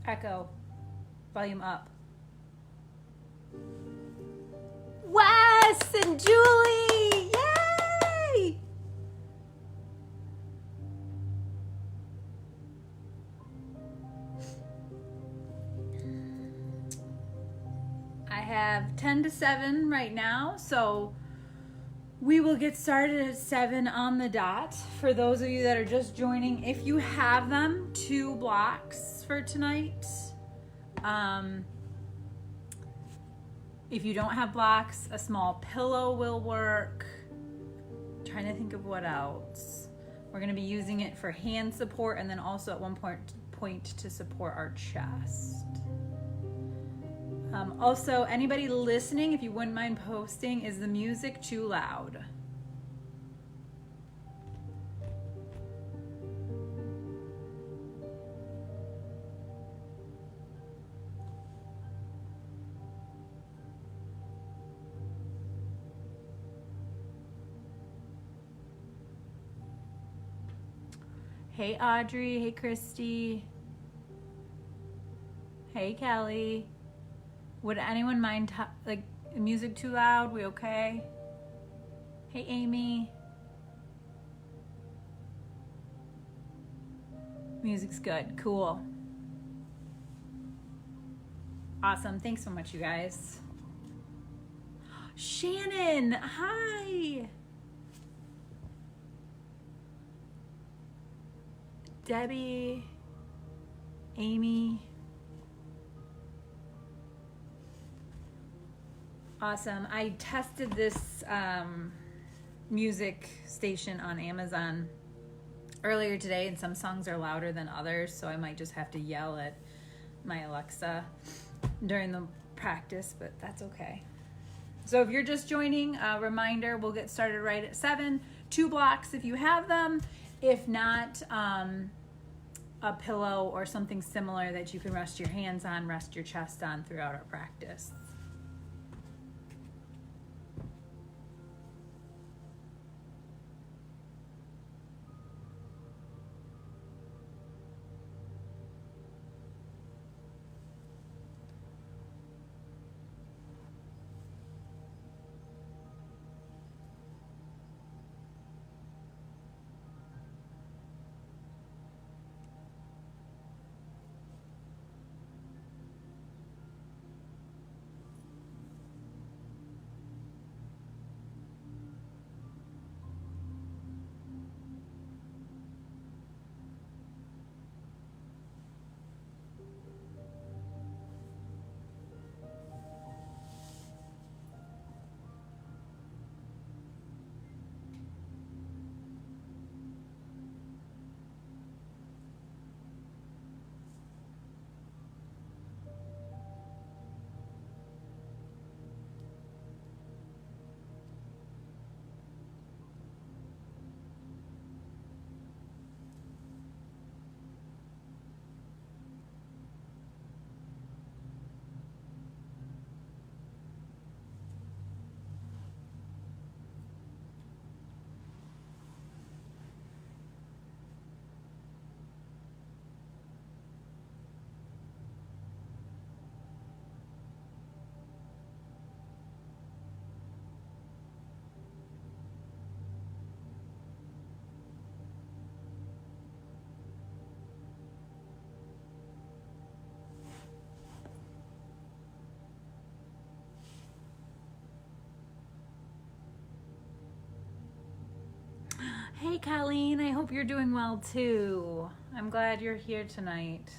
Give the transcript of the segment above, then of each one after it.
Echo. Volume up. Wes and Julie! Yay! I have 10 to 7 right now, so we will get started at 7 on the dot. For those of you that are just joining, if you have them, 2 blocks for tonight. If you don't have blocks, a small pillow will work. I'm trying to think of what else. We're going to be using it for hand support and then also at one point to support our chest. Also, anybody listening, if you wouldn't mind posting, is the music too loud? Hey Audrey, hey Christy, hey Kelly. Would anyone mind like music too loud? We okay? Hey Amy. Music's good, cool. Awesome, thanks so much you guys. Shannon, hi. Debbie, Amy. Awesome. I tested this music station on Amazon earlier today, and some songs are louder than others, so I might just have to yell at my Alexa during the practice, but that's okay. So if you're just joining, a reminder, we'll get started right at 7. 2 blocks if you have them. If not, a pillow or something similar that you can rest your hands on, rest your chest on throughout our practice. Hey Colleen, I hope you're doing well too. I'm glad you're here tonight.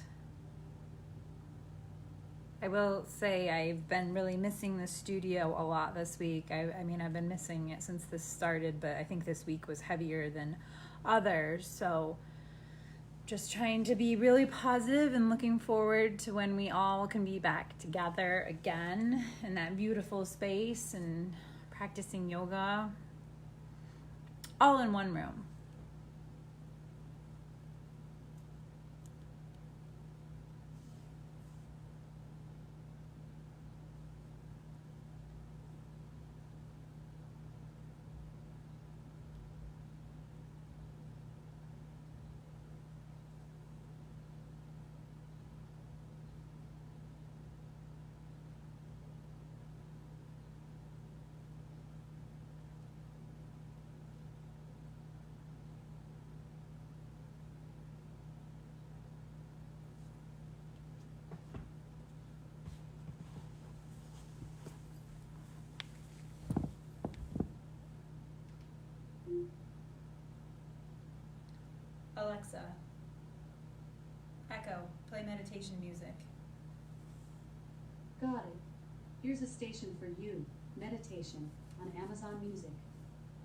I will say I've been really missing the studio a lot this week. I mean, I've been missing it since this started, but I think this week was heavier than others. So just trying to be really positive and looking forward to when we all can be back together again in that beautiful space and practicing yoga all in one room. Alexa, Echo, play meditation music. Got it. Here's a station for you, meditation, on Amazon Music.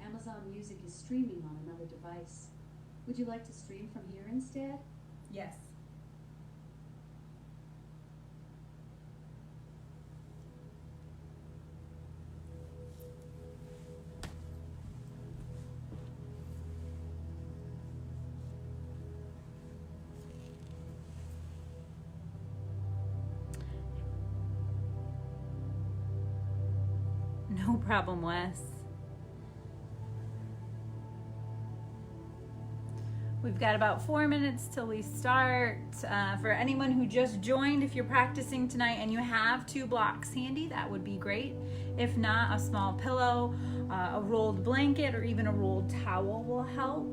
Amazon Music is streaming on another device. Would you like to stream from here instead? Yes. No problem, Wes. We've got about 4 minutes till we start. For anyone who just joined, if you're practicing tonight and you have 2 blocks handy, that would be great. If not, a small pillow, a rolled blanket, or even a rolled towel will help.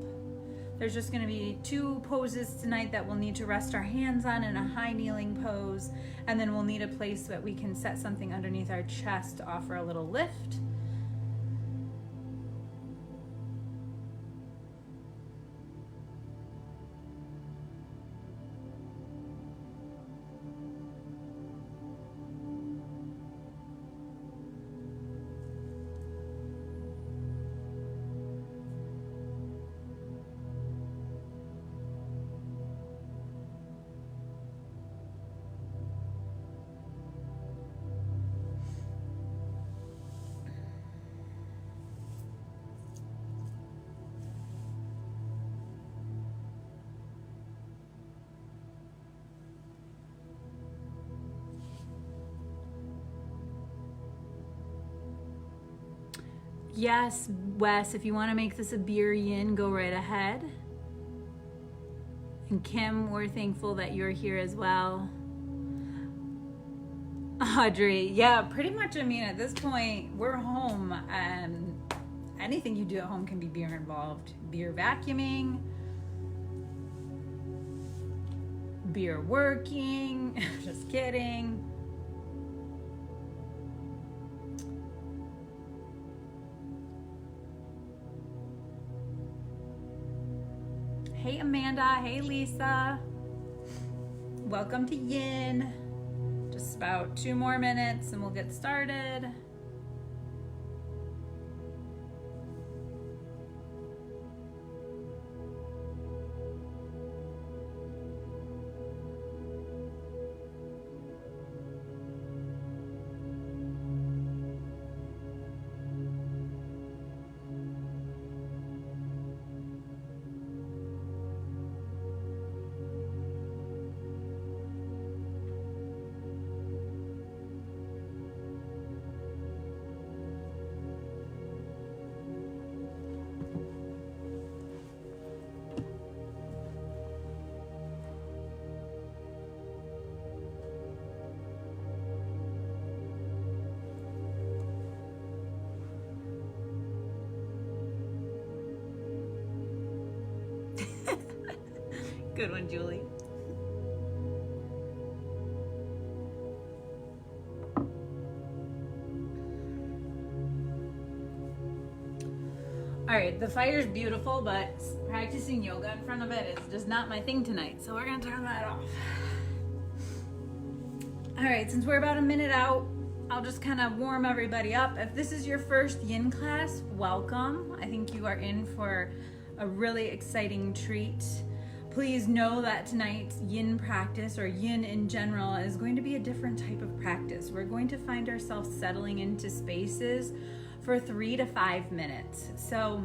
There's just going to be 2 poses tonight that we'll need to rest our hands on in a high kneeling pose, and then we'll need a place that we can set something underneath our chest to offer a little lift. Yes, Wes, if you want to make this a beer yin, go right ahead. And Kim, we're thankful that you're here as well. Audrey, yeah, pretty much, I mean, at this point, we're home, and anything you do at home can be beer involved. Beer vacuuming, beer working, just kidding. Hey Amanda, hey Lisa. Welcome to Yin. Just about 2 more minutes and we'll get started. Good one, Julie. All right, the fire's beautiful, but practicing yoga in front of it is just not my thing tonight, so we're gonna turn that off. All right, since we're about a minute out, I'll just kind of warm everybody up. If this is your first yin class, welcome. I think you are in for a really exciting treat. Please know that tonight's yin practice, or yin in general, is going to be a different type of practice. We're going to find ourselves settling into spaces for 3 to 5 minutes. So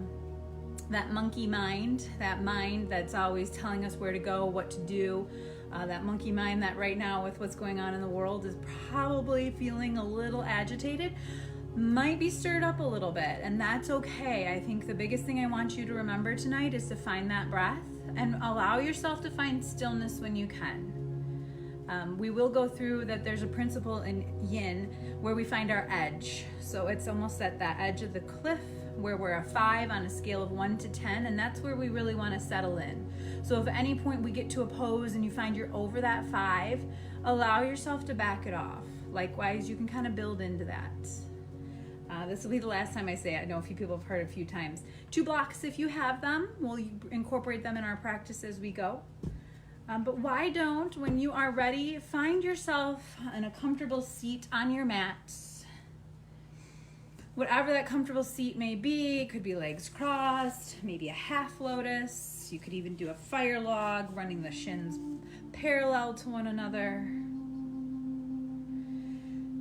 that monkey mind, that mind that's always telling us where to go, what to do, that monkey mind that right now with what's going on in the world is probably feeling a little agitated, might be stirred up a little bit, and that's okay. I think the biggest thing I want you to remember tonight is to find that breath and allow yourself to find stillness when you can. We will go through that there's a principle in yin where we find our edge. So it's almost at that edge of the cliff where we're a 5 on a scale of 1 to 10, and that's where we really want to settle in. So if at any point we get to a pose and you find you're over that 5, allow yourself to back it off. Likewise, you can kind of build into that. This will be the last time I say it. I know a few people have heard it a few times. 2 blocks if you have them. We'll incorporate them in our practice as we go. But why don't, when you are ready, find yourself in a comfortable seat on your mat. Whatever that comfortable seat may be, it could be legs crossed, maybe a half lotus. You could even do a fire log, running the shins parallel to one another.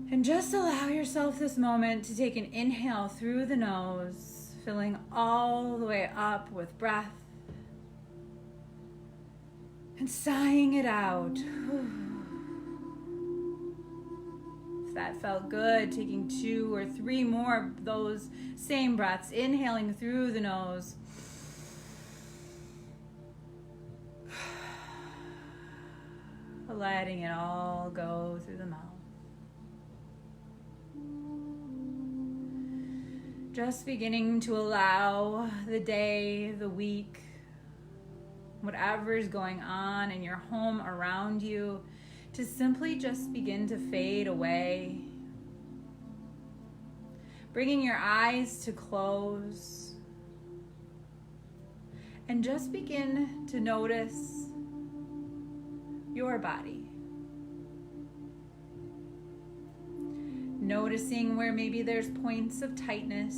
And just allow yourself this moment to take an inhale through the nose, filling all the way up with breath, and sighing it out. If that felt good, taking 2 or 3 more of those same breaths, inhaling through the nose. Letting it all go through the mouth. Just beginning to allow the day, the week, whatever is going on in your home around you, to simply just begin to fade away. Bringing your eyes to close. And just begin to notice your body. Noticing where maybe there's points of tightness.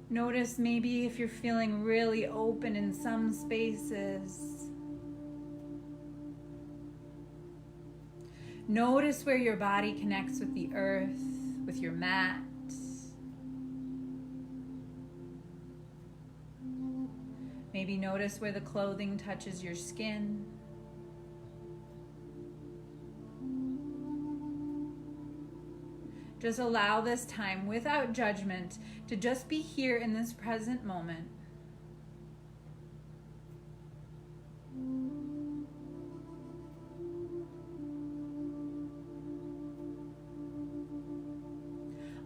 Notice maybe if you're feeling really open in some spaces. Notice where your body connects with the earth, with your mat. Maybe notice where the clothing touches your skin. Just allow this time, without judgment, to just be here in this present moment.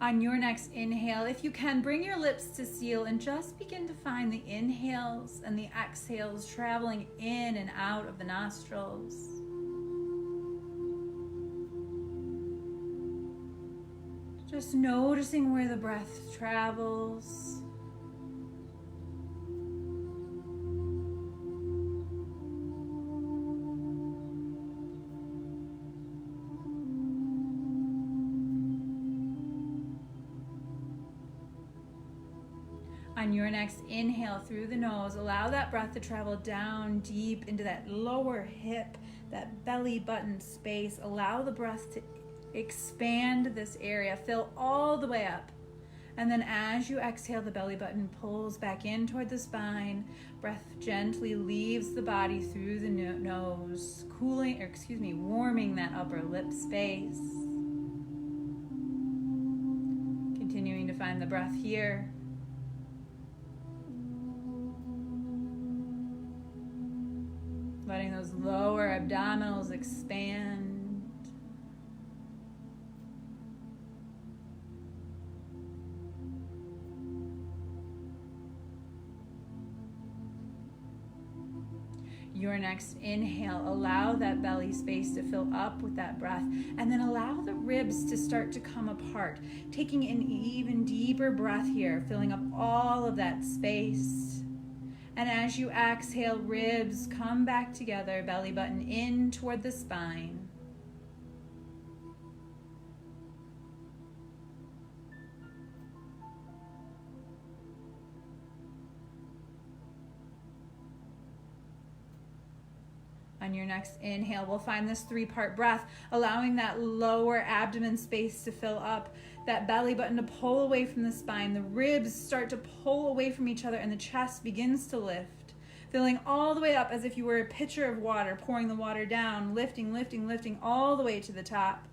On your next inhale, if you can, bring your lips to seal and just begin to find the inhales and the exhales traveling in and out of the nostrils. Just noticing where the breath travels. On your next inhale through the nose, allow that breath to travel down deep into that lower hip, that belly button space. Allow the breath to expand this area, fill all the way up. And then as you exhale, the belly button pulls back in toward the spine. Breath gently leaves the body through the nose, warming that upper lip space. Continuing to find the breath here. Letting those lower abdominals expand. Your next inhale, allow that belly space to fill up with that breath, and then allow the ribs to start to come apart, taking an even deeper breath here, filling up all of that space. And as you exhale, ribs come back together, belly button in toward the spine. On your next inhale, we'll find this 3-part breath, allowing that lower abdomen space to fill up, that belly button to pull away from the spine. The ribs start to pull away from each other and the chest begins to lift, filling all the way up as if you were a pitcher of water, pouring the water down, lifting, lifting, lifting all the way to the top.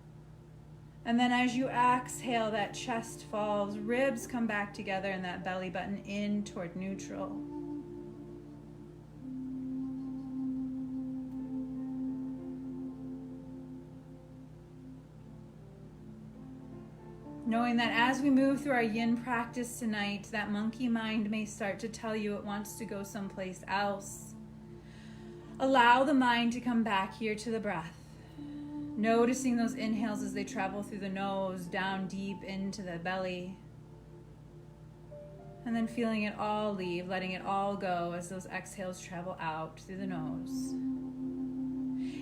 And then as you exhale, that chest falls, ribs come back together, and that belly button in toward neutral. Knowing that as we move through our yin practice tonight, that monkey mind may start to tell you it wants to go someplace else. Allow the mind to come back here to the breath. Noticing those inhales as they travel through the nose, down deep into the belly. And then feeling it all leave, letting it all go as those exhales travel out through the nose.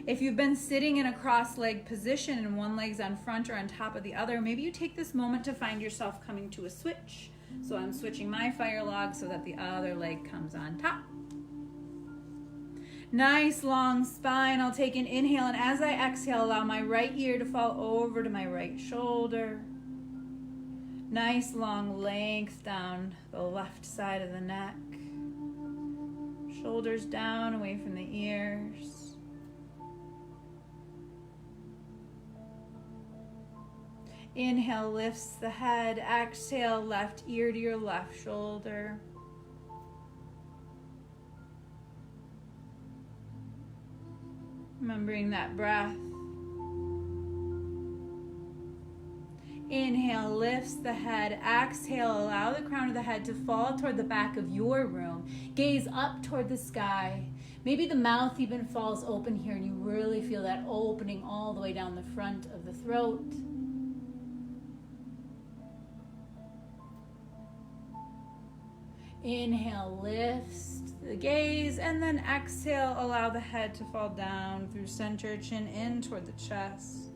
If you've been sitting in a cross-legged position and one leg's on front or on top of the other, maybe you take this moment to find yourself coming to a switch. So I'm switching my fire log so that the other leg comes on top. Nice long spine. I'll take an inhale, and as I exhale, allow my right ear to fall over to my right shoulder. Nice long length down the left side of the neck. Shoulders down, away from the ears. Inhale lifts the head. Exhale, left ear to your left shoulder. Remembering that breath. Inhale lifts the head. Exhale, allow the crown of the head to fall toward the back of your room. Gaze up toward the sky. Maybe the mouth even falls open here and you really feel that opening all the way down the front of the throat. Inhale lifts the gaze, and then exhale, allow the head to fall down through center, chin in toward the chest.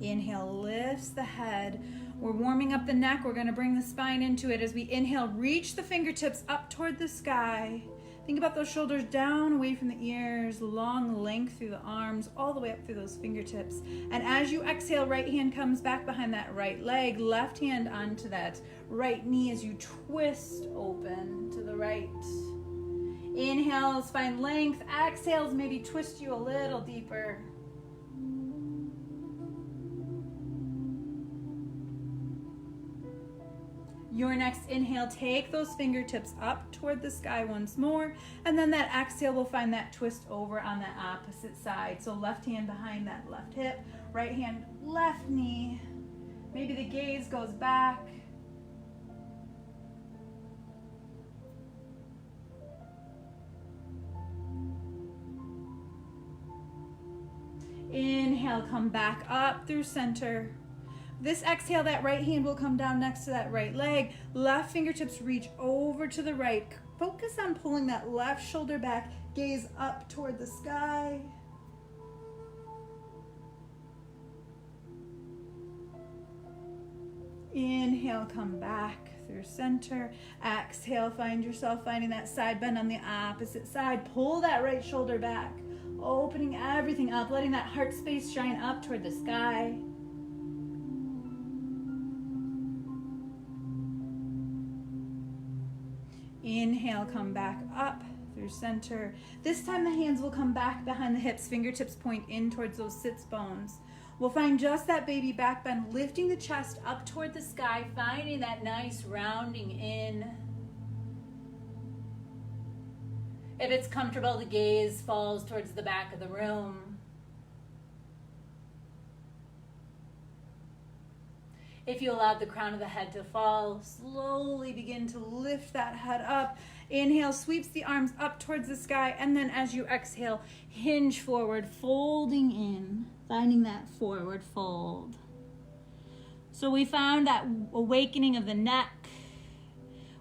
Inhale lifts the head. We're warming up the neck. We're going to bring the spine into it. As we inhale, reach the fingertips up toward the sky. Think about those shoulders down, away from the ears, long length through the arms, all the way up through those fingertips. And as you exhale, right hand comes back behind that right leg, left hand onto that right knee as you twist open to the right. Inhales, find length. Exhales, maybe twist you a little deeper. Your next inhale, take those fingertips up toward the sky once more, and then that exhale will find that twist over on the opposite side. So left hand behind that left hip, right hand, left knee. Maybe the gaze goes back. Inhale, come back up through center. This exhale, that right hand will come down next to that right leg. Left fingertips reach over to the right. Focus on pulling that left shoulder back. Gaze up toward the sky. Inhale, come back through center. Exhale, find yourself finding that side bend on the opposite side. Pull that right shoulder back. Opening everything up, letting that heart space shine up toward the sky. Inhale, come back up through center. This time the hands will come back behind the hips, fingertips point in towards those sits bones. We'll find just that baby back bend, lifting the chest up toward the sky, finding that nice rounding in. If it's comfortable, the gaze falls towards the back of the room. If you allowed the crown of the head to fall, slowly begin to lift that head up. Inhale, sweeps the arms up towards the sky, and then as you exhale, hinge forward, folding in, finding that forward fold. So we found that awakening of the neck.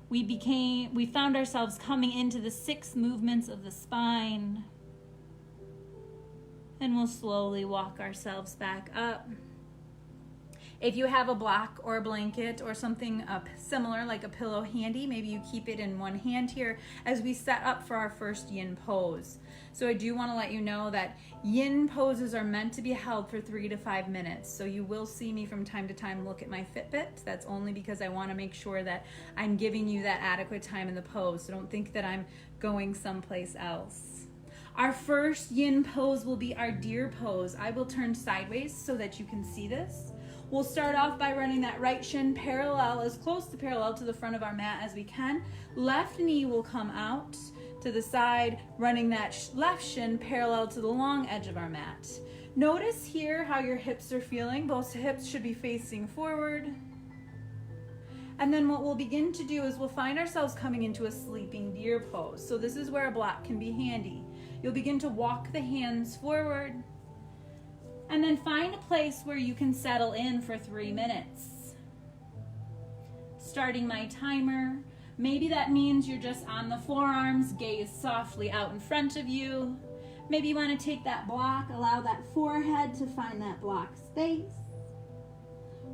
We found ourselves coming into the 6 movements of the spine. And we'll slowly walk ourselves back up. If you have a block or a blanket or something similar like a pillow handy, maybe you keep it in one hand here as we set up for our first yin pose. So I do want to let you know that yin poses are meant to be held for 3 to 5 minutes. So you will see me from time to time look at my Fitbit. That's only because I want to make sure that I'm giving you that adequate time in the pose. So don't think that I'm going someplace else. Our first yin pose will be our deer pose. I will turn sideways so that you can see this. We'll start off by running that right shin parallel, as close to parallel to the front of our mat as we can. Left knee will come out to the side, running that left shin parallel to the long edge of our mat. Notice here how your hips are feeling. Both hips should be facing forward. And then what we'll begin to do is we'll find ourselves coming into a sleeping deer pose. So this is where a block can be handy. You'll begin to walk the hands forward and then find a place where you can settle in for 3 minutes. Starting my timer. Maybe that means you're just on the forearms, gaze softly out in front of you. Maybe you want to take that block, allow that forehead to find that block space.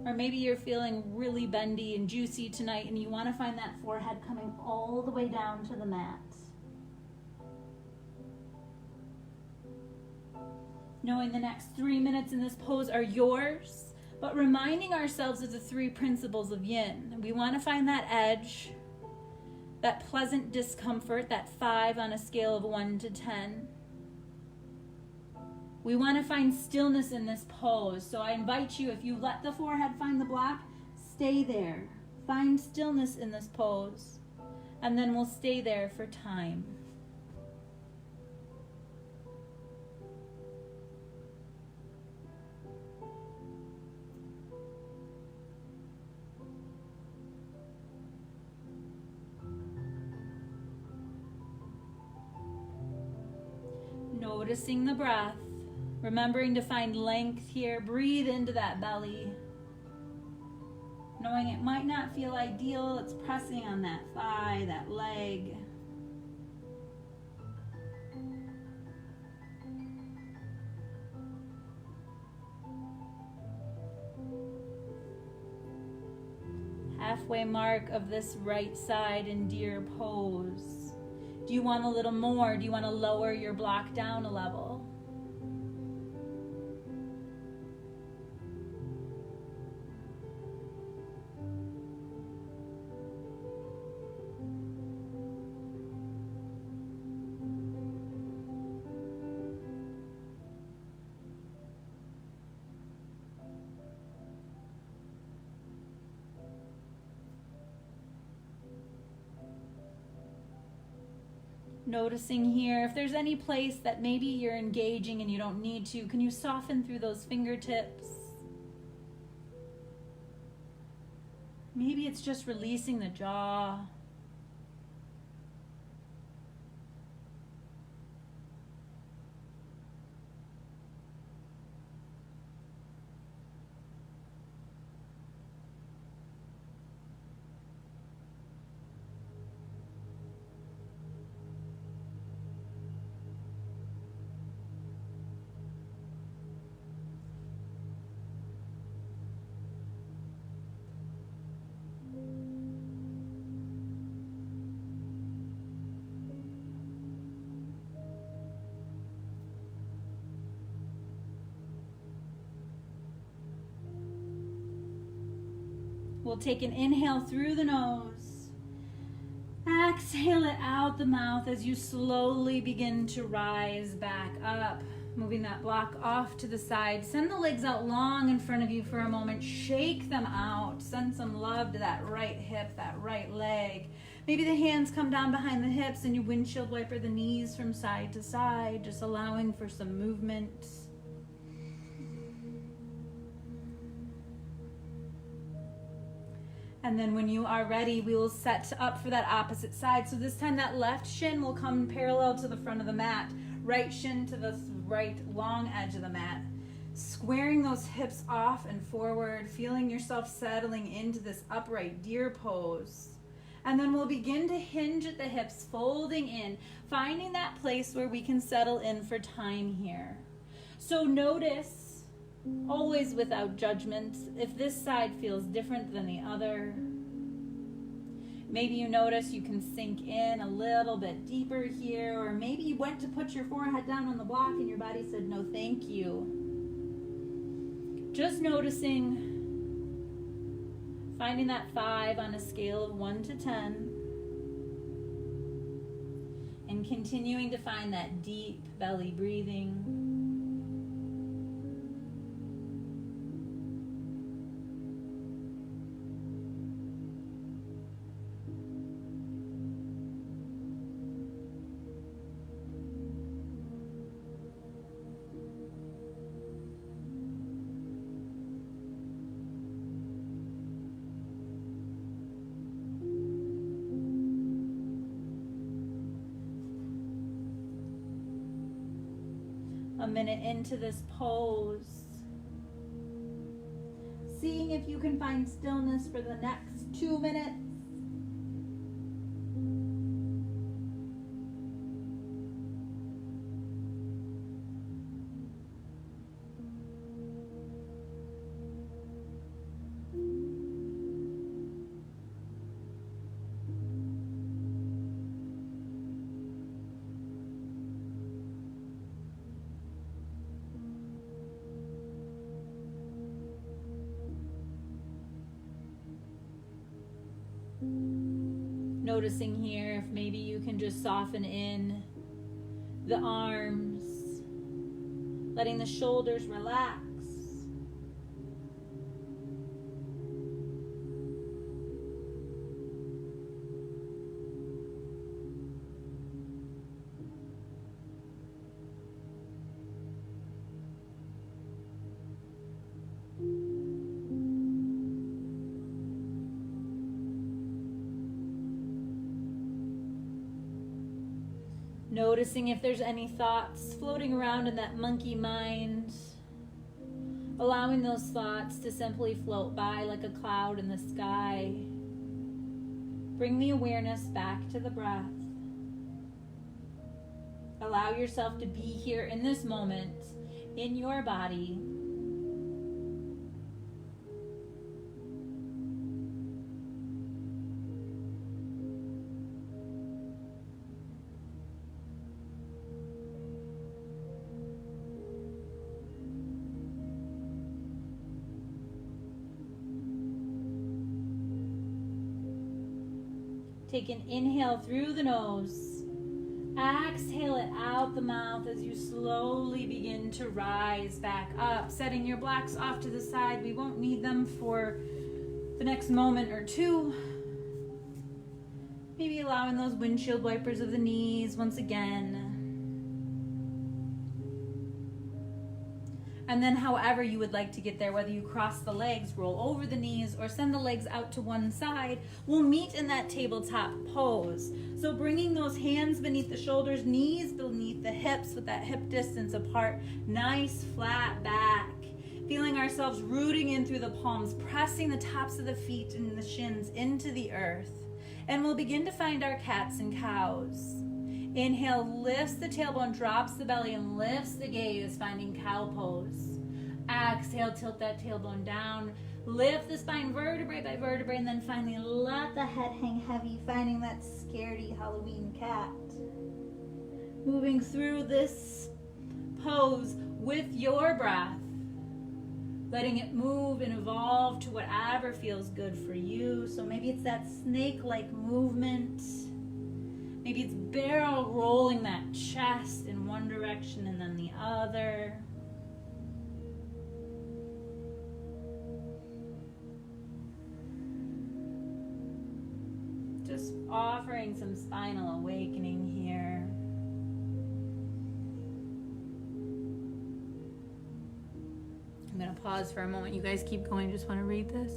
Or maybe you're feeling really bendy and juicy tonight and you want to find that forehead coming all the way down to the mat. Knowing the next 3 minutes in this pose are yours, but reminding ourselves of the 3 principles of yin. We want to find that edge, that pleasant discomfort, that 5 on a scale of 1 to 10. We want to find stillness in this pose. So I invite you, if you let the forehead find the block, stay there. Find stillness in this pose. And then we'll stay there for time. Noticing the breath. Remembering to find length here. Breathe into that belly. Knowing it might not feel ideal, it's pressing on that thigh, that leg. Halfway mark of this right side in deer pose. Do you want a little more? Do you want to lower your block down a level? Noticing here, if there's any place that maybe you're engaging and you don't need to, can you soften through those fingertips? Maybe it's just releasing the jaw. We'll take an inhale through the nose. Exhale it out the mouth as you slowly begin to rise back up. Moving that block off to the side. Send the legs out long in front of you for a moment. Shake them out. Send some love to that right hip, that right leg. Maybe the hands come down behind the hips and you windshield wiper the knees from side to side, just allowing for some movement. And then when you are ready, we will set up for that opposite side. So this time that left shin will come parallel to the front of the mat. Right shin to the right long edge of the mat. Squaring those hips off and forward, feeling yourself settling into this upright deer pose. And then we'll begin to hinge at the hips, folding in, finding that place where we can settle in for time here. So notice, always without judgment, if this side feels different than the other. Maybe you notice you can sink in a little bit deeper here, or maybe you went to put your forehead down on the block and your body said no thank you. Just noticing, finding that 5 on a scale of 1 to 10, and continuing to find that deep belly breathing. a minute into this pose. Seeing if you can find stillness for the next 2 minutes. Noticing here if maybe you can just soften in the arms, letting the shoulders relax. Noticing if there's any thoughts floating around in that monkey mind. Allowing those thoughts to simply float by like a cloud in the sky. Bring the awareness back to the breath. Allow yourself to be here in this moment, in your body. Take an inhale through the nose. Exhale it out the mouth as you slowly begin to rise back up, setting your blocks off to the side. We won't need them for the next moment or two. Maybe allowing those windshield wipers of the knees once again. And then however you would like to get there, whether you cross the legs, roll over the knees, or send the legs out to one side, we'll meet in that tabletop pose. So bringing those hands beneath the shoulders, knees beneath the hips with that hip distance apart, nice flat back. Feeling ourselves rooting in through the palms, pressing the tops of the feet and the shins into the earth. And we'll begin to find our cats and cows. Inhale, lifts the tailbone, drops the belly, and lifts the gaze, finding cow pose. Exhale, tilt that tailbone down. Lift the spine vertebrae by vertebrae, and then finally let the head hang heavy, finding that scaredy Halloween cat. Moving through this pose with your breath, letting it move and evolve to whatever feels good for you. So maybe it's that snake-like movement. Maybe it's barrel rolling that chest in one direction and then the other. Just offering some spinal awakening here. I'm going to pause for a moment. You guys keep going. Just want to read this.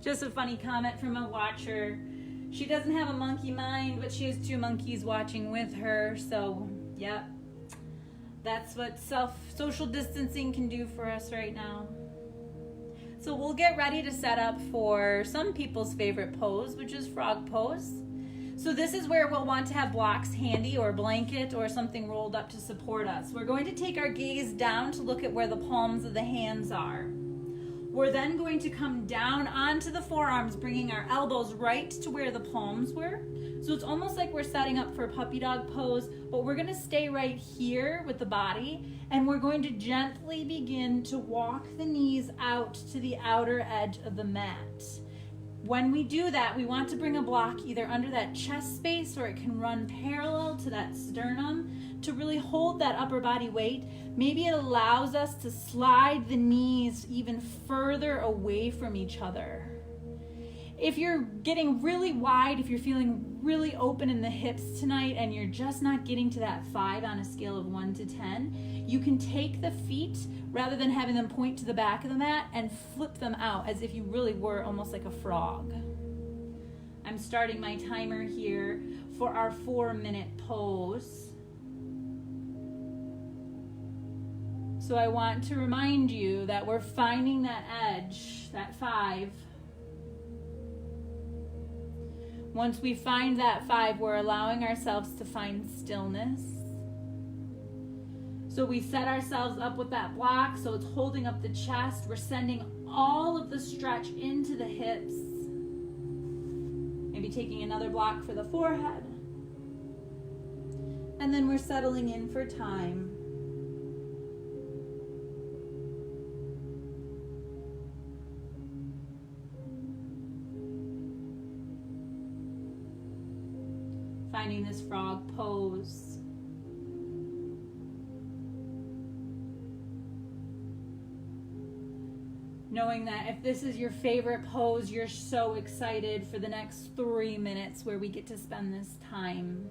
Just a funny comment from a watcher. She doesn't have a monkey mind, but she has 2 monkeys watching with her. So, yep. That's what social distancing can do for us right now. So we'll get ready to set up for some people's favorite pose, which is frog pose. So this is where we'll want to have blocks handy or a blanket or something rolled up to support us. We're going to take our gaze down to look at where the palms of the hands are. We're then going to come down onto the forearms, bringing our elbows right to where the palms were. So it's almost like we're setting up for a puppy dog pose, but we're going to stay right here with the body, and we're going to gently begin to walk the knees out to the outer edge of the mat. When we do that, we want to bring a block either under that chest space or it can run parallel to that sternum to really hold that upper body weight. Maybe it allows us to slide the knees even further away from each other. If you're getting really wide, if you're feeling really open in the hips tonight and you're just not getting to that 5 on a scale of 1 to 10, you can take the feet rather than having them point to the back of the mat and flip them out as if you really were almost like a frog. I'm starting my timer here for our 4-minute pose. So I want to remind you that we're finding that edge, that 5. Once we find that 5, we're allowing ourselves to find stillness. So we set ourselves up with that block so it's holding up the chest. We're sending all of the stretch into the hips. Maybe taking another block for the forehead. And then we're settling in for time. Finding this frog pose. Knowing that if this is your favorite pose, you're so excited for the next 3 minutes where we get to spend this time.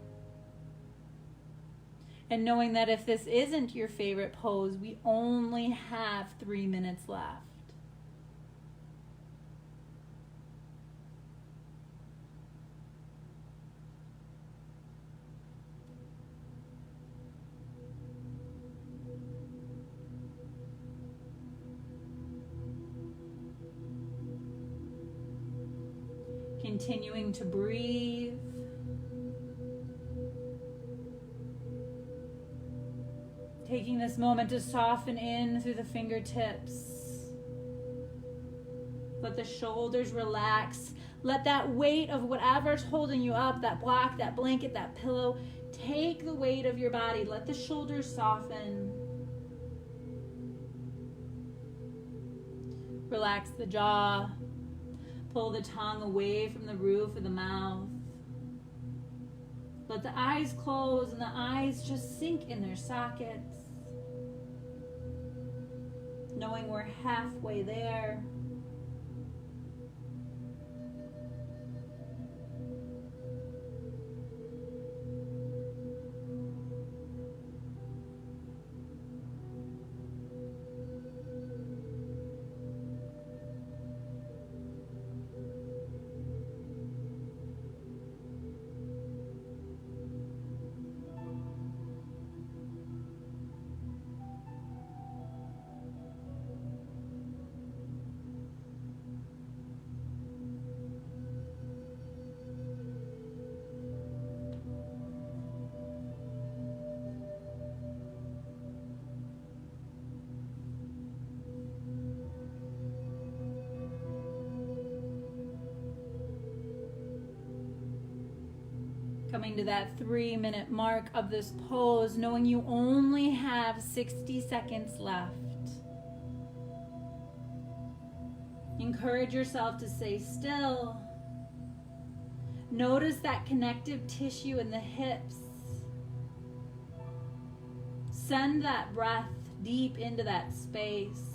And knowing that if this isn't your favorite pose, we only have 3 minutes left. Continuing to breathe. Taking this moment to soften in through the fingertips. Let the shoulders relax. Let that weight of whatever's holding you up, that block, that blanket, that pillow, take the weight of your body. Let the shoulders soften. Relax the jaw. Pull the tongue away from the roof of the mouth. Let the eyes close and the eyes just sink in their sockets. Knowing we're halfway there. Coming to that 3-minute mark of this pose, knowing you only have 60 seconds left. Encourage yourself to stay still. Notice that connective tissue in the hips. Send that breath deep into that space.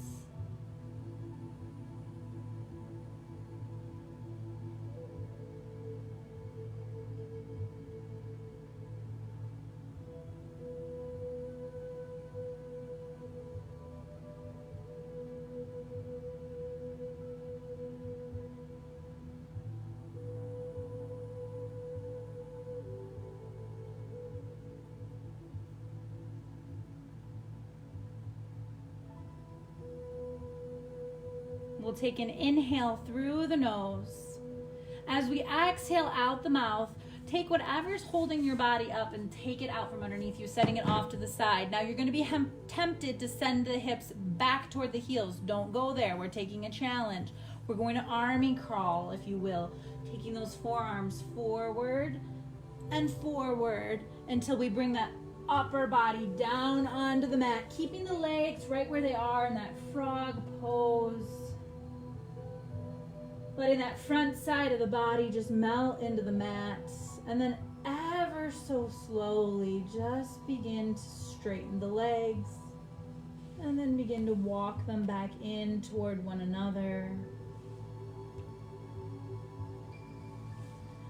We'll take an inhale through the nose. As we exhale out the mouth, take whatever's holding your body up and take it out from underneath you, setting it off to the side. Now you're going to be tempted to send the hips back toward the heels. Don't go there. We're taking a challenge. We're going to army crawl, if you will, taking those forearms forward and forward until we bring that upper body down onto the mat, keeping the legs right where they are in that frog pose. Letting that front side of the body just melt into the mat. And then ever so slowly, just begin to straighten the legs. And then begin to walk them back in toward one another.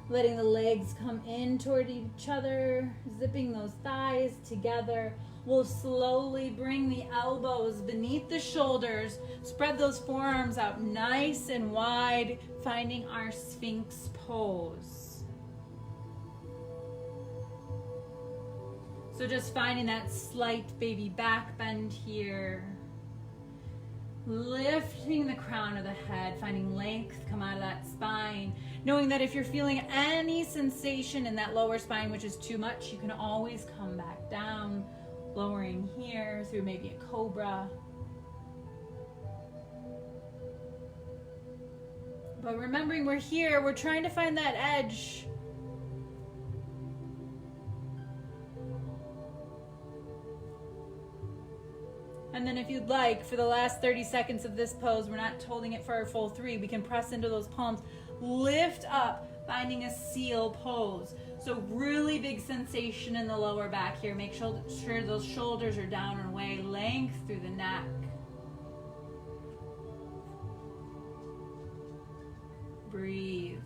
Letting the legs come in toward each other, zipping those thighs together. We'll slowly bring the elbows beneath the shoulders, spread those forearms out nice and wide, finding our Sphinx pose. So just finding that slight baby back bend here. Lifting the crown of the head, finding length come out of that spine. Knowing that if you're feeling any sensation in that lower spine, which is too much, you can always come back down, lowering here through maybe a cobra. But remembering we're here, we're trying to find that edge. And then if you'd like, for the last 30 seconds of this pose, we're not holding it for our full 3, we can press into those palms, lift up, finding a seal pose. So really big sensation in the lower back here. Make sure those shoulders are down and away, length through the neck. Breathe.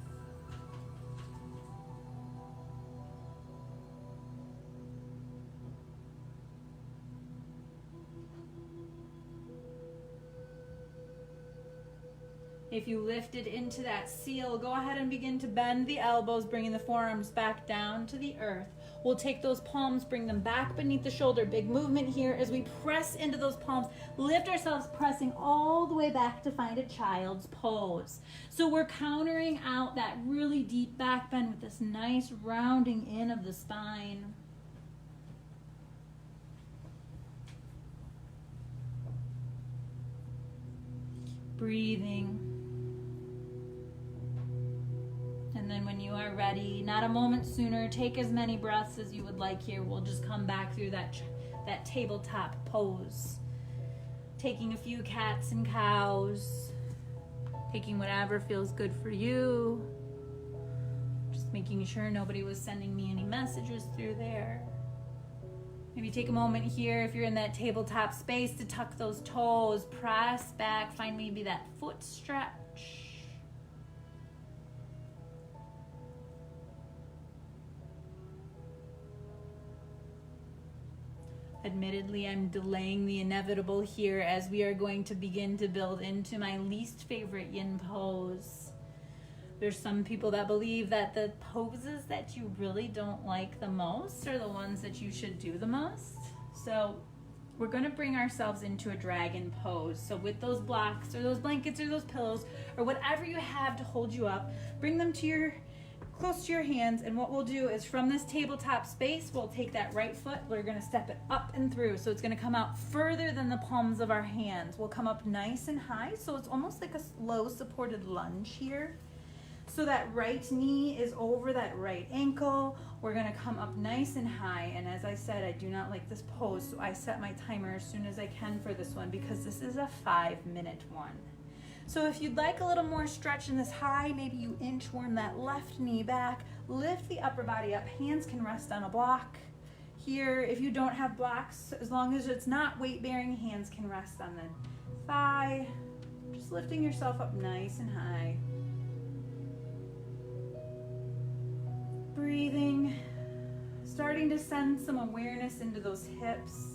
If you lifted into that seal, go ahead and begin to bend the elbows, bringing the forearms back down to the earth. We'll take those palms, bring them back beneath the shoulder. Big movement here as we press into those palms. Lift ourselves, pressing all the way back to find a child's pose. So we're countering out that really deep back bend with this nice rounding in of the spine. Breathing. And then when you are ready, not a moment sooner, take as many breaths as you would like here. We'll just come back through that tabletop pose. Taking a few cats and cows. Taking whatever feels good for you. Just making sure nobody was sending me any messages through there. Maybe take a moment here if you're in that tabletop space to tuck those toes, press back, find maybe that foot stretch. Admittedly, I'm delaying the inevitable here as we are going to begin to build into my least favorite yin pose. There's some people that believe that the poses that you really don't like the most are the ones that you should do the most. So we're going to bring ourselves into a dragon pose. So with those blocks or those blankets or those pillows or whatever you have to hold you up, bring them to close to your hands, and what we'll do is from this tabletop space, we'll take that right foot, we're going to step it up and through, so it's going to come out further than the palms of our hands. We'll come up nice and high, so it's almost like a low supported lunge here. So that right knee is over that right ankle. We're going to come up nice and high, and as I said, I do not like this pose, so I set my timer as soon as I can for this one because this is a 5-minute one. So if you'd like a little more stretch in this high, maybe you inchworm that left knee back, lift the upper body up, hands can rest on a block. Here, if you don't have blocks, as long as it's not weight-bearing, hands can rest on the thigh. Just lifting yourself up nice and high. Breathing, starting to send some awareness into those hips.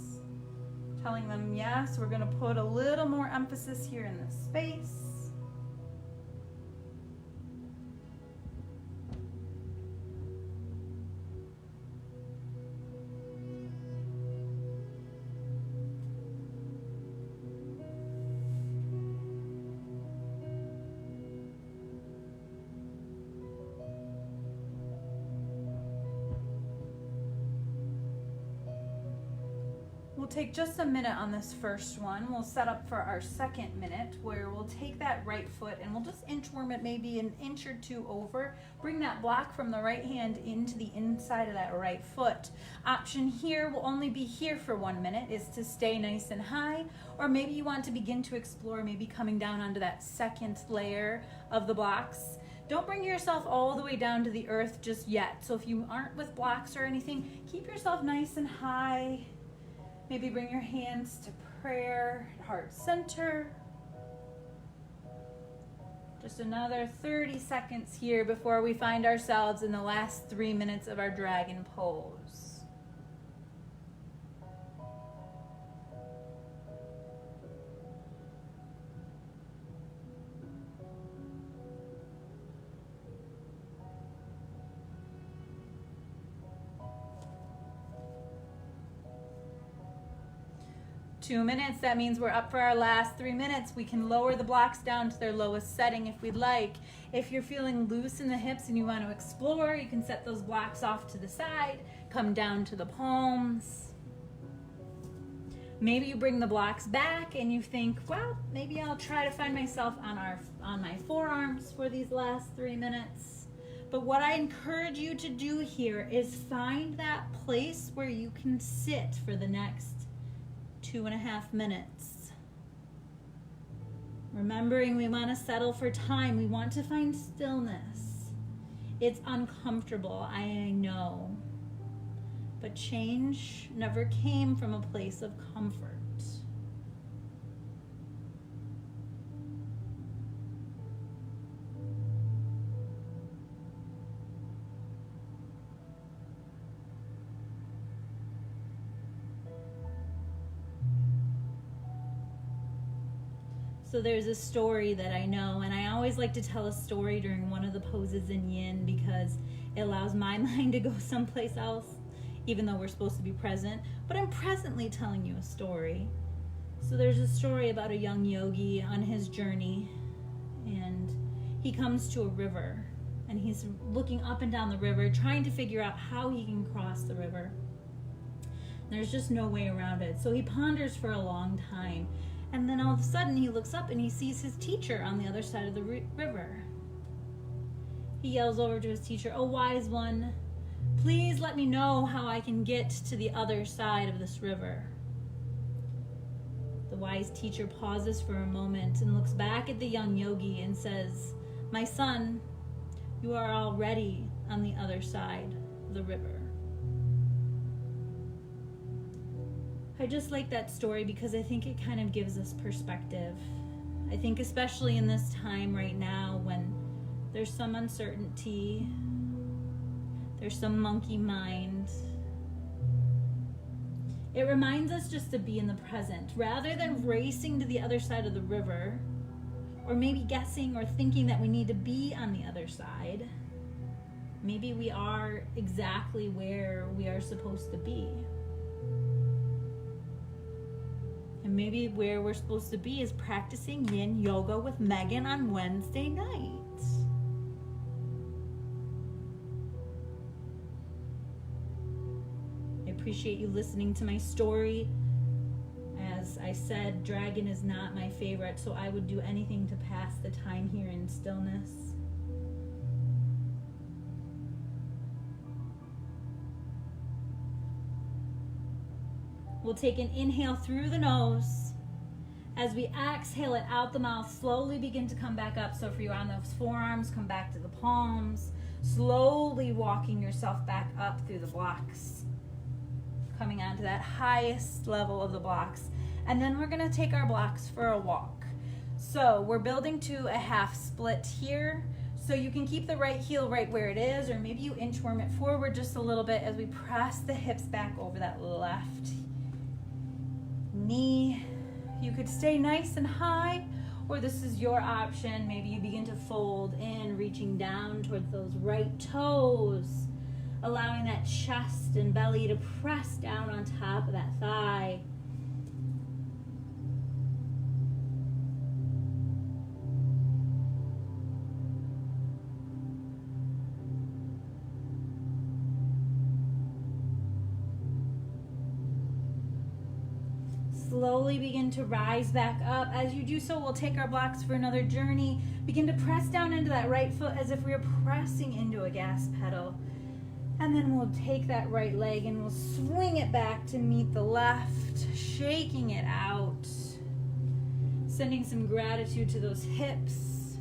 Telling them, yes, we're going to put a little more emphasis here in this space. We'll take just a minute on this first one. We'll set up for our second minute where we'll take that right foot and we'll just inchworm it maybe an inch or two over. Bring that block from the right hand into the inside of that right foot. Option here will only be here for 1 minute is to stay nice and high, or maybe you want to begin to explore maybe coming down onto that second layer of the blocks. Don't bring yourself all the way down to the earth just yet. So if you aren't with blocks or anything, keep yourself nice and high. Maybe bring your hands to prayer, heart center. Just another 30 seconds here before we find ourselves in the last 3 minutes of our dragon pose. 2 minutes. That means we're up for our last 3 minutes. We can lower the blocks down to their lowest setting if we'd like. If you're feeling loose in the hips and you want to explore, you can set those blocks off to the side, come down to the palms. Maybe you bring the blocks back and you think, well, maybe I'll try to find myself on my forearms for these last 3 minutes. But what I encourage you to do here is find that place where you can sit for the next 2.5 minutes. Remembering we want to settle for time. We want to find stillness. It's uncomfortable, I know. But change never came from a place of comfort. So there's a story that I know, and I always like to tell a story during one of the poses in Yin because it allows my mind to go someplace else, even though we're supposed to be present, but I'm presently telling you a story. So there's a story about a young yogi on his journey, and he comes to a river, and he's looking up and down the river, trying to figure out how he can cross the river. There's just no way around it. So he ponders for a long time, and then all of a sudden he looks up and he sees his teacher on the other side of the river. He yells over to his teacher, "Oh, wise one, please let me know how I can get to the other side of this river." The wise teacher pauses for a moment and looks back at the young yogi and says, "My son, you are already on the other side of the river." I just like that story because I think it kind of gives us perspective. I think especially in this time right now when there's some uncertainty, there's some monkey mind. It reminds us just to be in the present rather than racing to the other side of the river, or maybe guessing or thinking that we need to be on the other side. Maybe we are exactly where we are supposed to be. And maybe where we're supposed to be is practicing Yin Yoga with Megan on Wednesday nights. I appreciate you listening to my story. As I said, dragon is not my favorite, so I would do anything to pass the time here in stillness. We'll take an inhale through the nose. As we exhale it out the mouth, slowly begin to come back up. So if you're on those forearms, come back to the palms. Slowly walking yourself back up through the blocks. Coming onto that highest level of the blocks. And then we're going to take our blocks for a walk. So we're building to a half split here. So you can keep the right heel right where it is, or maybe you inchworm it forward just a little bit as we press the hips back over that left knee. You could stay nice and high, or this is your option. Maybe you begin to fold in, reaching down towards those right toes, allowing that chest and belly to press down on top of that thigh. Slowly begin to rise back up. As you do so, we'll take our blocks for another journey. Begin to press down into that right foot as if we were pressing into a gas pedal. And then we'll take that right leg and we'll swing it back to meet the left, shaking it out. Sending some gratitude to those hips,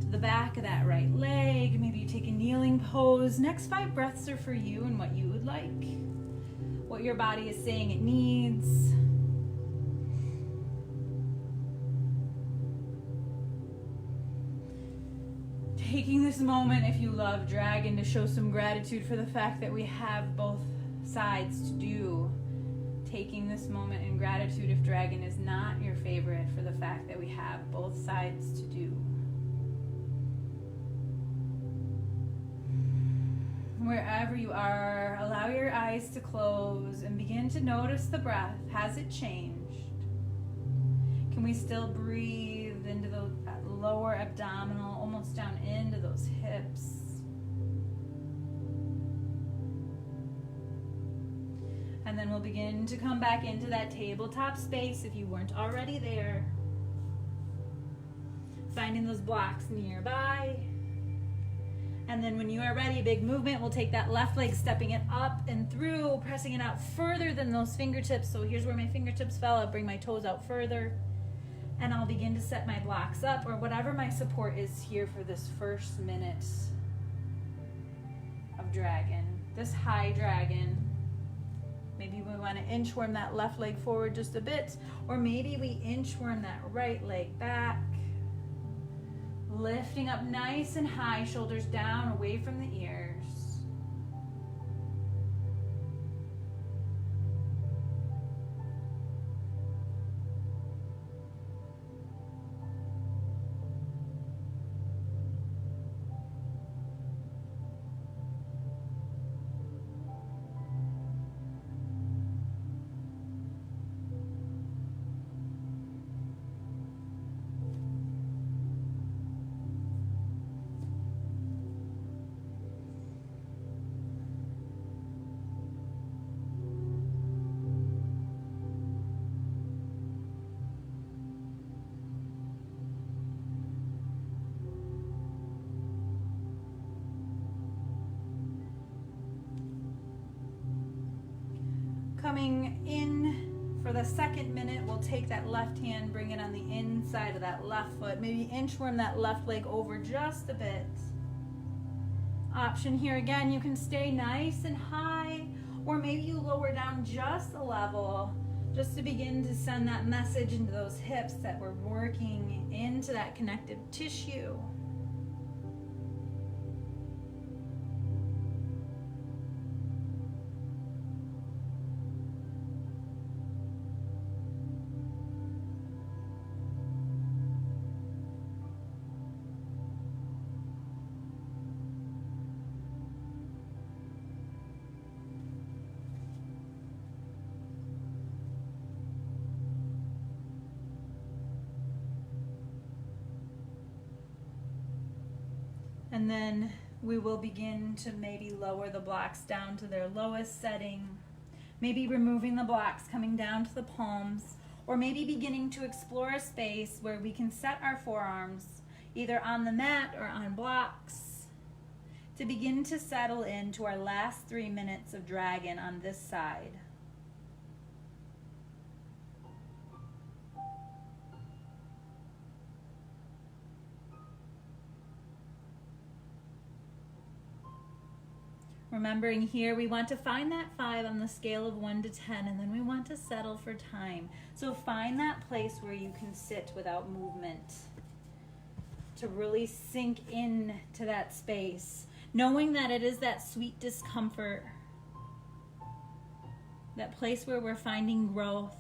to the back of that right leg. Maybe you take a kneeling pose. Next 5 breaths are for you and what you would like, what your body is saying it needs. Taking this moment, if you love dragon, to show some gratitude for the fact that we have both sides to do. Taking this moment in gratitude if dragon is not your favorite, for the fact that we have both sides to do. Wherever you are, allow your eyes to close and begin to notice the breath. Has it changed? Can we still breathe into the lower abdominal, almost down into those hips? And then we'll begin to come back into that tabletop space if you weren't already there. Finding those blocks nearby. And then when you are ready, big movement, we'll take that left leg, stepping it up and through, pressing it out further than those fingertips. So here's where my fingertips fell. I'll bring my toes out further. And I'll begin to set my blocks up, or whatever my support is here for this first minute of dragon, this high dragon. Maybe we want to inchworm that left leg forward just a bit, or maybe we inchworm that right leg back. Lifting up nice and high, shoulders down, away from the ears. Coming in for the second minute, we'll take that left hand, bring it on the inside of that left foot. Maybe inchworm that left leg over just a bit. Option here again, you can stay nice and high, or maybe you lower down just a level, just to begin to send that message into those hips that we're working into that connective tissue. And then we will begin to maybe lower the blocks down to their lowest setting. Maybe removing the blocks, coming down to the palms, or maybe beginning to explore a space where we can set our forearms either on the mat or on blocks to begin to settle into our last 3 minutes of dragon on this side. Remembering here, we want to find that 5 on the scale of 1 to 10, and then we want to settle for time. So find that place where you can sit without movement, to really sink in to that space, knowing that it is that sweet discomfort, that place where we're finding growth.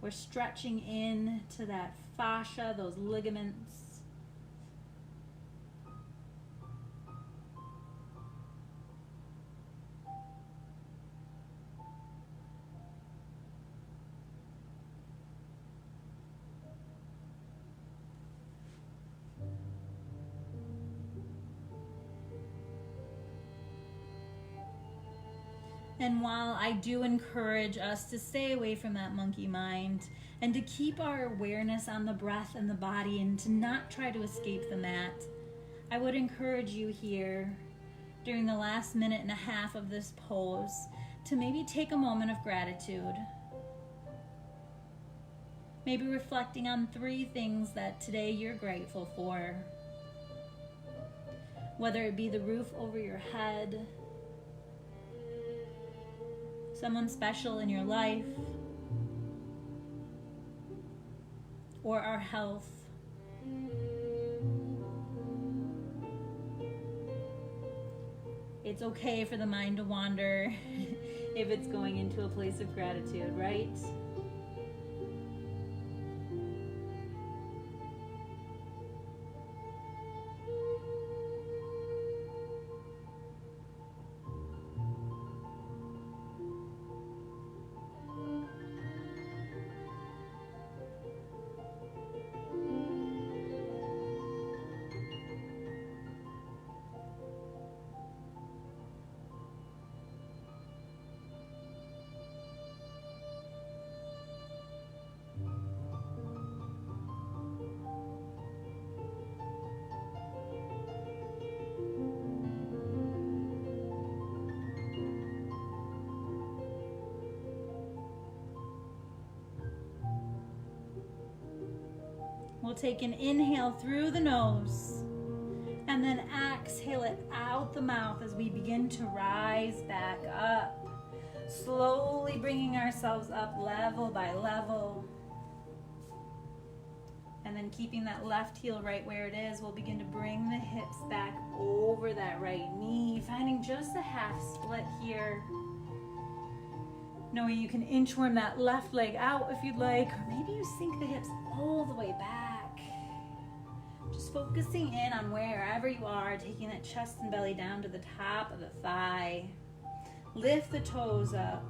We're stretching in to that fascia, those ligaments. And while I do encourage us to stay away from that monkey mind and to keep our awareness on the breath and the body and to not try to escape the mat, I would encourage you here during the last minute and a half of this pose to maybe take a moment of gratitude. Maybe reflecting on 3 things that today you're grateful for. Whether it be the roof over your head, someone special in your life, or our health. It's okay for the mind to wander if it's going into a place of gratitude, right? take an inhale through the nose and then exhale it out the mouth as we begin to rise back up. Slowly bringing ourselves up level by level. And then keeping that left heel right where it is, we'll begin to bring the hips back over that right knee, finding just a half split here. Knowing you can inchworm that left leg out if you'd like, or maybe you sink the hips all the way back. Just focusing in on wherever you are, taking that chest and belly down to the top of the thigh. Lift the toes up.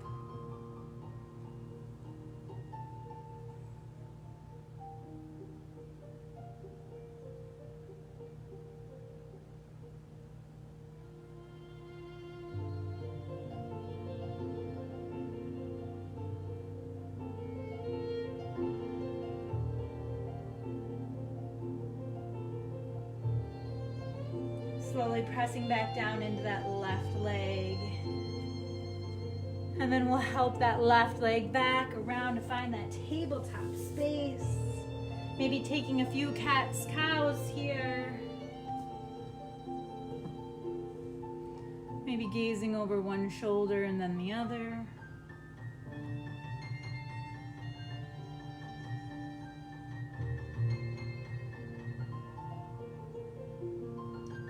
Slowly pressing back down into that left leg. And then we'll help that left leg back around to find that tabletop space. Maybe taking a few cats, cows here. Maybe gazing over one shoulder and then the other.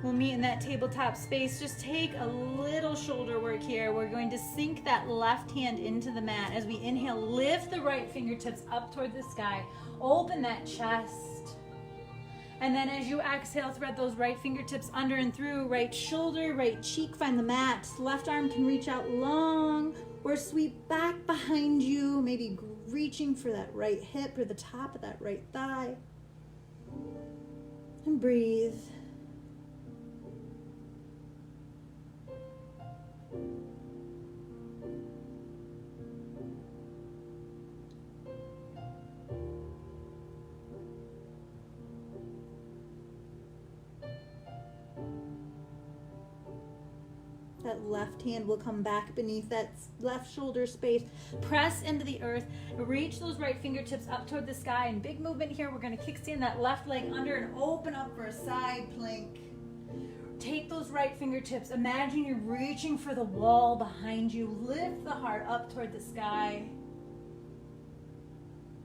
We'll meet in that tabletop space. Just take a little shoulder work here. We're going to sink that left hand into the mat. As we inhale, lift the right fingertips up toward the sky. Open that chest. And then as you exhale, thread those right fingertips under and through. Right shoulder, right cheek, find the mat. Left arm can reach out long or sweep back behind you. Maybe reaching for that right hip or the top of that right thigh. And breathe. That left hand will come back beneath that left shoulder space. Press into the earth. Reach those right fingertips up toward the sky. And big movement here. We're going to kickstand that left leg under and open up for a side plank. Take those right fingertips. Imagine you're reaching for the wall behind you. Lift the heart up toward the sky.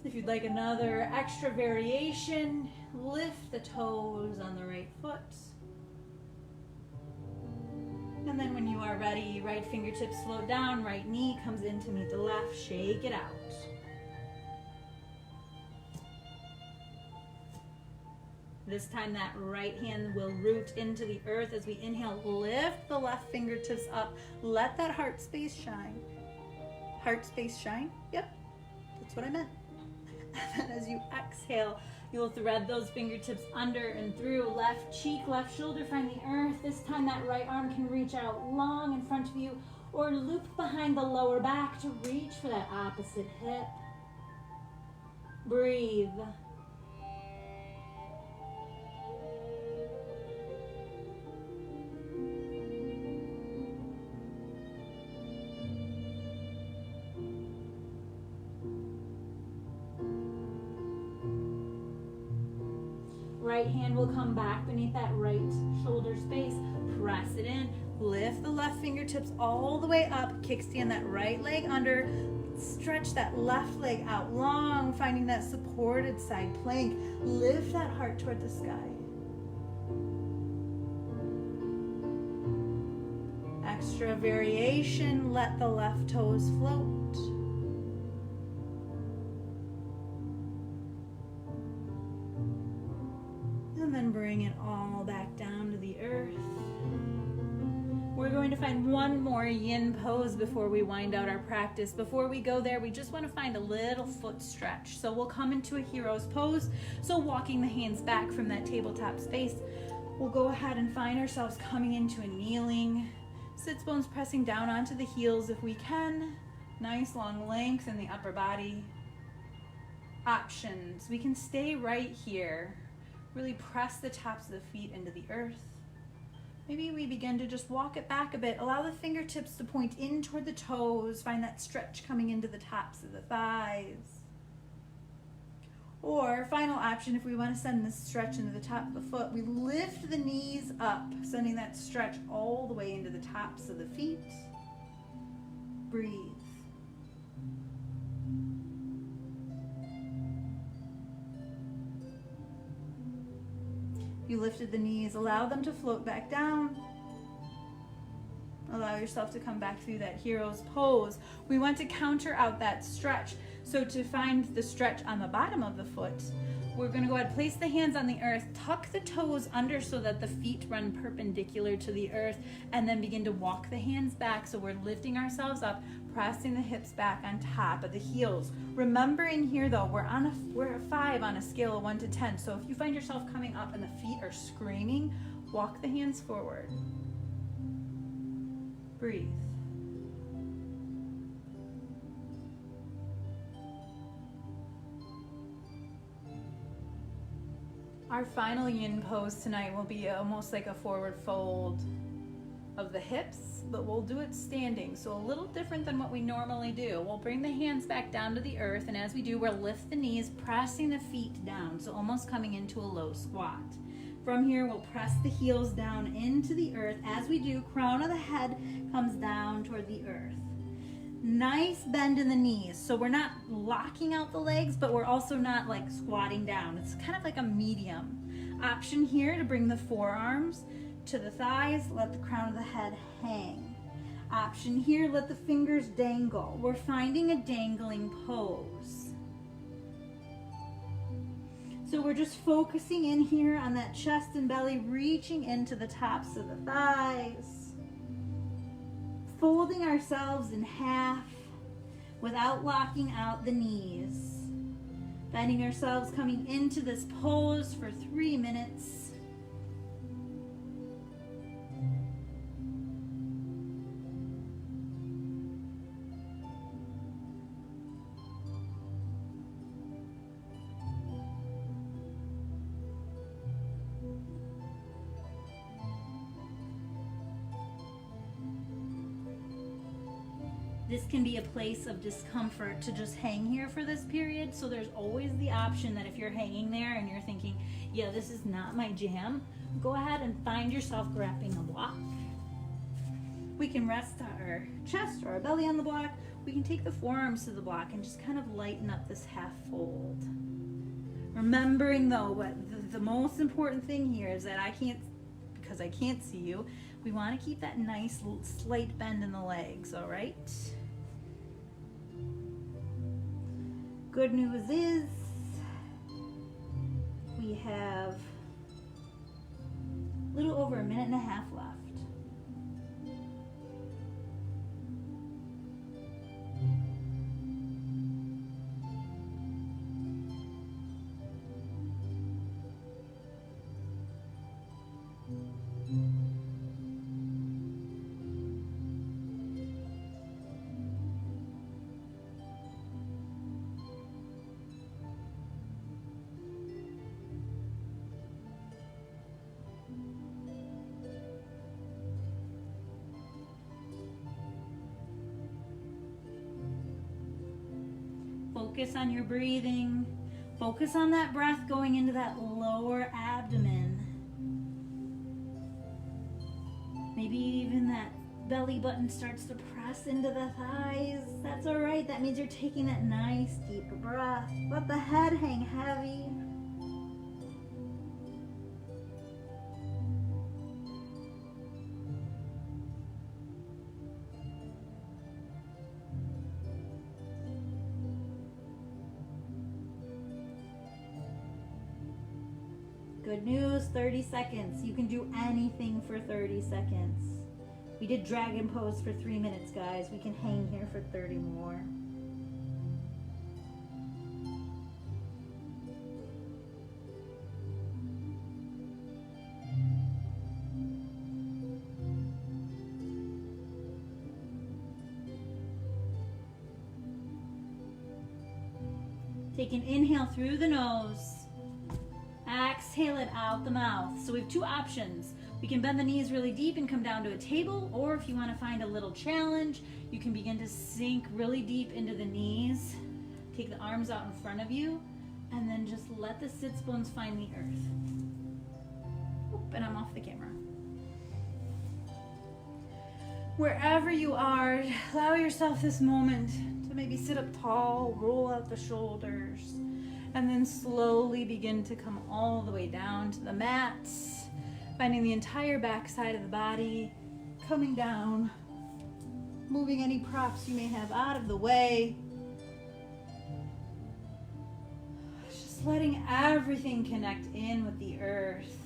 If you'd like another extra variation, lift the toes on the right foot. And then when you are ready, right fingertips slow down, right knee comes in to meet the left, shake it out. This time that right hand will root into the earth as we inhale, lift the left fingertips up, let that heart space shine. Heart space shine? Yep, that's what I meant. And then as you exhale, you'll thread those fingertips under and through, left cheek, left shoulder, find the earth. This time that right arm can reach out long in front of you or loop behind the lower back to reach for that opposite hip. Breathe. Right hand will come back beneath that right shoulder space. Press it in. Lift the left fingertips all the way up. Kickstand that right leg under. Stretch that left leg out long, finding that supported side plank. Lift that heart toward the sky. Extra variation. Let the left toes float. And then bring it all back down to the earth. We're going to find one more yin pose before we wind out our practice. Before we go there, we just want to find a little foot stretch. So we'll come into a hero's pose. So walking the hands back from that tabletop space, we'll go ahead and find ourselves coming into a kneeling. Sits bones pressing down onto the heels if we can. Nice long length in the upper body. Options. We can stay right here. Really press the tops of the feet into the earth. Maybe we begin to just walk it back a bit. Allow the fingertips to point in toward the toes. Find that stretch coming into the tops of the thighs. Or final option, if we want to send this stretch into the top of the foot, we lift the knees up, sending that stretch all the way into the tops of the feet. Breathe. You lifted the knees, allow them to float back down. Allow yourself to come back through that hero's pose. We want to counter out that stretch. So to find the stretch on the bottom of the foot, we're going to go ahead and place the hands on the earth, tuck the toes under so that the feet run perpendicular to the earth, and then begin to walk the hands back. So we're lifting ourselves up, pressing the hips back on top of the heels. Remembering here though, we're at 5 on a scale of 1 to 10. So if you find yourself coming up and the feet are screaming, walk the hands forward. Breathe. Our final yin pose tonight will be almost like a forward fold of the hips, but we'll do it standing, so a little different than what we normally do. We'll bring the hands back down to the earth, and as we do, we'll lift the knees, pressing the feet down, so almost coming into a low squat. From here, we'll press the heels down into the earth. As we do, crown of the head comes down toward the earth. Nice bend in the knees. So we're not locking out the legs, but we're also not like squatting down. It's kind of like a medium. Option here to bring the forearms to the thighs, let the crown of the head hang. Option here, let the fingers dangle. We're finding a dangling pose. So we're just focusing in here on that chest and belly, reaching into the tops of the thighs. Folding ourselves in half without locking out the knees. Bending ourselves, coming into this pose for 3 minutes. This can be a place of discomfort to just hang here for this period. So there's always the option that if you're hanging there and you're thinking, yeah, this is not my jam, go ahead and find yourself grabbing a block. We can rest our chest or our belly on the block. We can take the forearms to the block and just kind of lighten up this half fold. Remembering though, what the most important thing here is that because I can't see you, we want to keep that nice slight bend in the legs, all right? Good news is we have a little over 1.5 minutes left. Focus on your breathing. Focus on that breath going into that lower abdomen. Maybe even that belly button starts to press into the thighs. That's all right. That means you're taking that nice deep breath. Let the head hang heavy. Good news, 30 seconds. You can do anything for 30 seconds. We did dragon pose for 3 minutes, guys. We can hang here for 30 more. Take an inhale through the nose. Exhale it out the mouth. So we have 2 options. We can bend the knees really deep and come down to a table, or if you want to find a little challenge, you can begin to sink really deep into the knees. Take the arms out in front of you. And then just let the sits bones find the earth. Oop, and I'm off the camera. Wherever you are, allow yourself this moment to maybe sit up tall, roll out the shoulders, and then slowly begin to come all the way down to the mat, finding the entire back side of the body, coming down, moving any props you may have out of the way. Just letting everything connect in with the earth.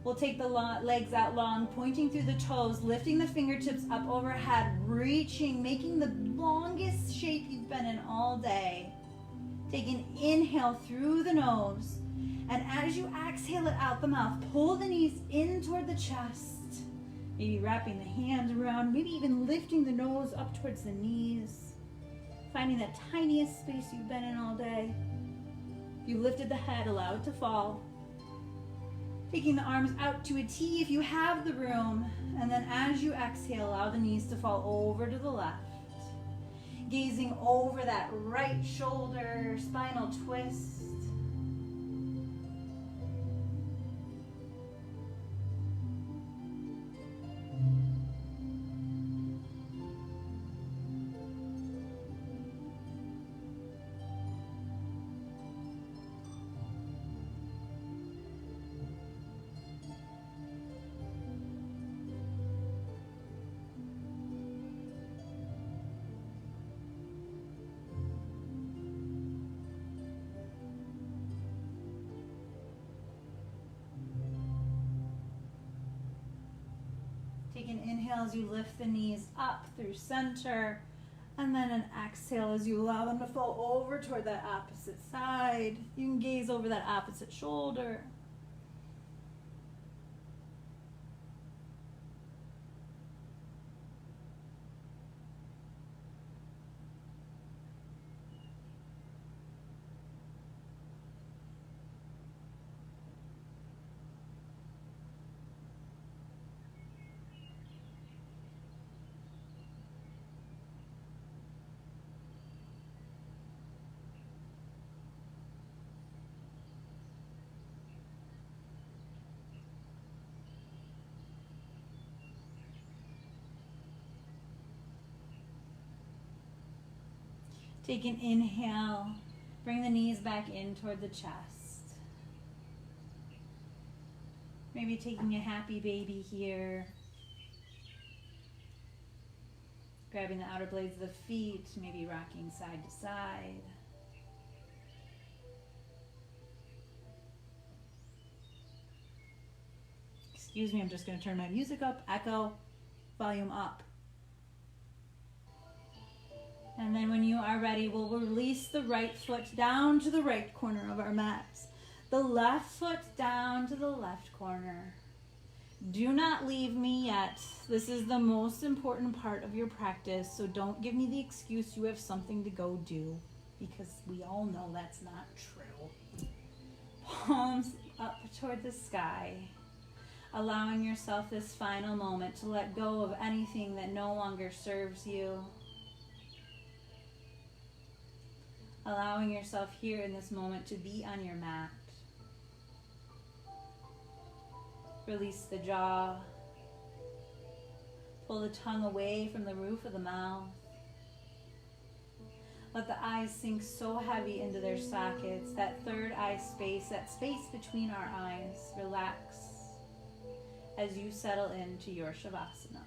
We'll take the legs out long, pointing through the toes, lifting the fingertips up overhead, reaching, making the longest shape you've been in all day. Take an inhale through the nose, and as you exhale it out the mouth, pull the knees in toward the chest, maybe wrapping the hands around, maybe even lifting the nose up towards the knees, finding that tiniest space you've been in all day. If you lifted the head, allow it to fall. Taking the arms out to a T if you have the room, and then as you exhale, allow the knees to fall over to the left. Gazing over that right shoulder, spinal twist. Take an inhale as you lift the knees up through center, and then an exhale as you allow them to fall over toward that opposite side. You can gaze over that opposite shoulder. Take an inhale, bring the knees back in toward the chest. Maybe taking a happy baby here. Grabbing the outer blades of the feet, maybe rocking side to side. Excuse me, I'm just going to turn my music up, echo, volume up. And then when you are ready, we'll release the right foot down to the right corner of our mats. The left foot down to the left corner. Do not leave me yet. This is the most important part of your practice, so don't give me the excuse you have something to go do, because we all know that's not true. Palms up toward the sky, allowing yourself this final moment to let go of anything that no longer serves you. Allowing yourself here in this moment to be on your mat. Release the jaw. Pull the tongue away from the roof of the mouth. Let the eyes sink so heavy into their sockets, that third eye space, that space between our eyes, relax as you settle into your Shavasana.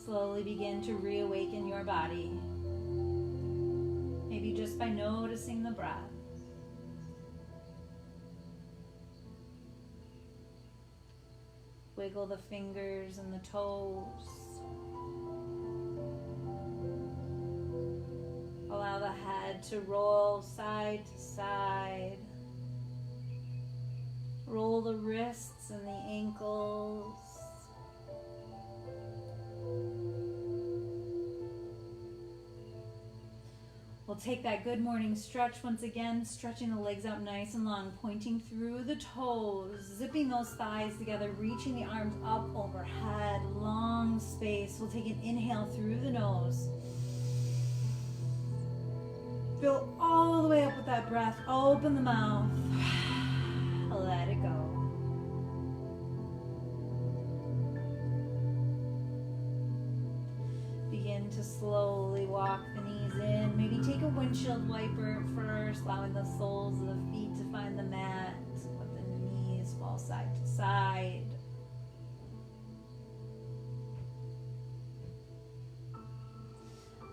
slowly begin to reawaken your body. Maybe just by noticing the breath. Wiggle the fingers and the toes. Allow the head to roll side to side. Roll the wrists and the ankles. We'll take that good morning stretch once again, stretching the legs out nice and long, pointing through the toes, zipping those thighs together, reaching the arms up overhead, long space. We'll take an inhale through the nose. Fill all the way up with that breath. Open the mouth. Let it go. Begin to slowly walk the knees in. Maybe take a windshield wiper first, allowing the soles of the feet to find the mat. Let the knees fall side to side.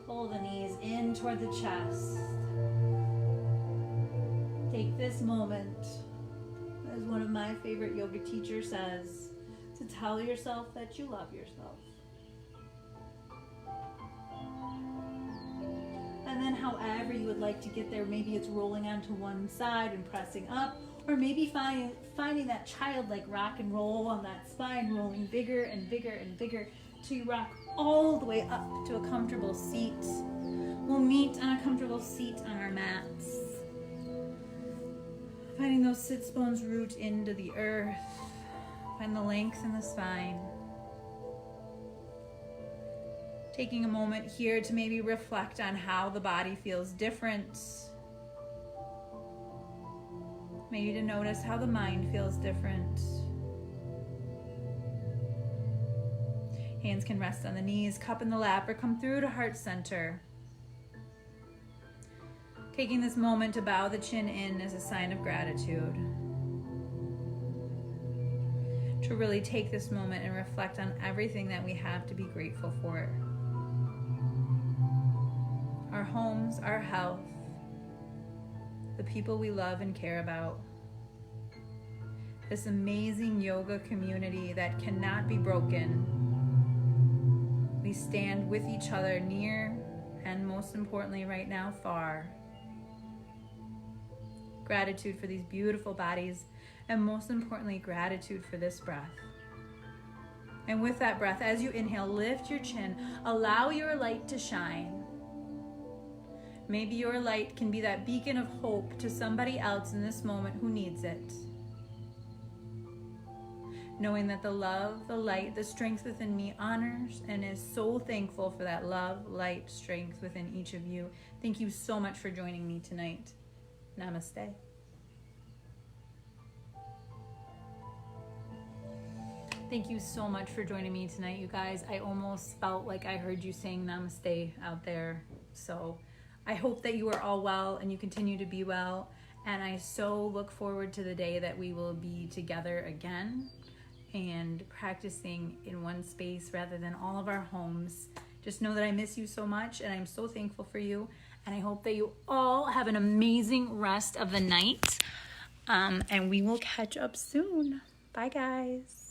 Pull the knees in toward the chest. Take this moment, as one of my favorite yoga teachers says, to tell yourself that you love yourself. And then however you would like to get there, maybe it's rolling onto one side and pressing up, or maybe finding that childlike rock and roll on that spine, rolling bigger and bigger and bigger till you rock all the way up to a comfortable seat. We'll meet on a comfortable seat on our mats. Finding those sits bones root into the earth. Find the length in the spine. Taking a moment here to maybe reflect on how the body feels different. Maybe to notice how the mind feels different. Hands can rest on the knees, cup in the lap, or come through to heart center. Taking this moment to bow the chin in as a sign of gratitude. To really take this moment and reflect on everything that we have to be grateful for. Our homes, our health, the people we love and care about. This amazing yoga community that cannot be broken. We stand with each other near and most importantly right now far. Gratitude for these beautiful bodies and most importantly gratitude for this breath. And with that breath, as you inhale, lift your chin, allow your light to shine. Maybe your light can be that beacon of hope to somebody else in this moment who needs it. Knowing that the love, the light, the strength within me honors and is so thankful for that love, light, strength within each of you. Thank you so much for joining me tonight. Namaste. Thank you so much for joining me tonight, you guys. I almost felt like I heard you saying namaste out there. So I hope that you are all well and you continue to be well. And I so look forward to the day that we will be together again and practicing in one space rather than all of our homes. Just know that I miss you so much and I'm so thankful for you. And I hope that you all have an amazing rest of the night. And we will catch up soon. Bye, guys.